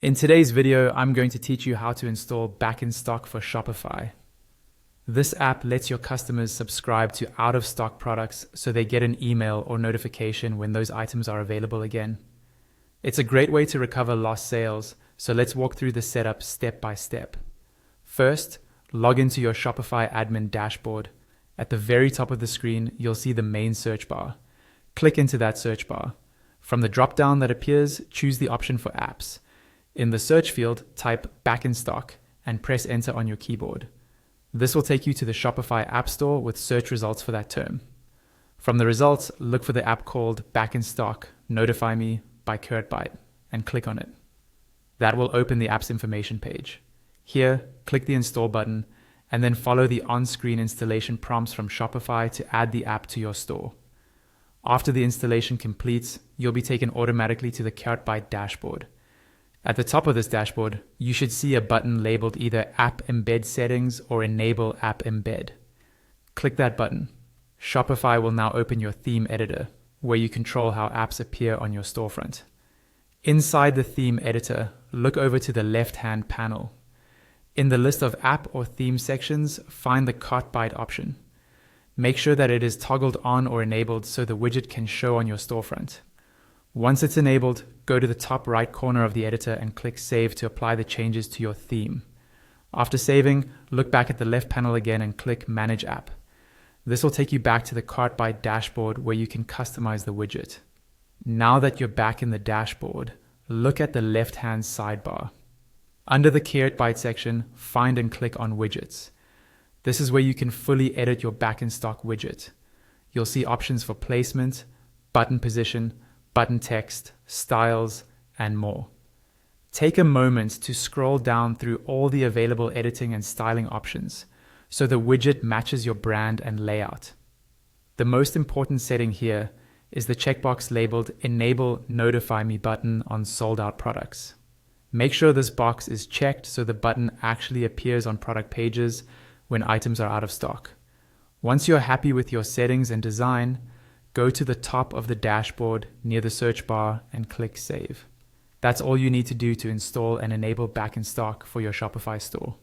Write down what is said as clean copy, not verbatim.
In today's video, I'm going to teach you how to install Back in Stock for Shopify. This app lets your customers subscribe to out-of-stock products so they get an email or notification when those items are available again. It's a great way to recover lost sales, so let's walk through the setup step by step. First, log into your Shopify admin dashboard. At the very top of the screen, you'll see the main search bar. Click into that search bar. From the drop-down that appears, choose the option for apps. In the search field, type Back in Stock and press enter on your keyboard. This will take you to the Shopify App Store with search results for that term. From the results, look for the app called Back in Stock, Notify Me by Kurtbyte and click on it. That will open the app's information page. Here, click the install button and then follow the on-screen installation prompts from Shopify to add the app to your store. After the installation completes, you'll be taken automatically to the Kurtbyte dashboard. At the top of this dashboard, you should see a button labeled either App Embed Settings or Enable App Embed. Click that button. Shopify will now open your theme editor, where you control how apps appear on your storefront. Inside the theme editor, look over to the left-hand panel. In the list of app or theme sections, find the Kurtbyte option. Make sure that it is toggled on or enabled so the widget can show on your storefront. Once it's enabled, go to the top right corner of the editor and click Save to apply the changes to your theme. After saving, look back at the left panel again and click Manage App. This will take you back to the Kurtbyte dashboard where you can customize the widget. Now that you're back in the dashboard, look at the left-hand sidebar. Under the Kurtbyte section, find and click on Widgets. This is where you can fully edit your Back in Stock widget. You'll see options for placement, button position, button text, styles, and more. Take a moment to scroll down through all the available editing and styling options so the widget matches your brand and layout. The most important setting here is the checkbox labeled Enable Notify Me button on sold out products. Make sure this box is checked so the button actually appears on product pages when items are out of stock. Once you're happy with your settings and design, go to the top of the dashboard near the search bar and click Save. That's all you need to do to install and enable Back in Stock for your Shopify store.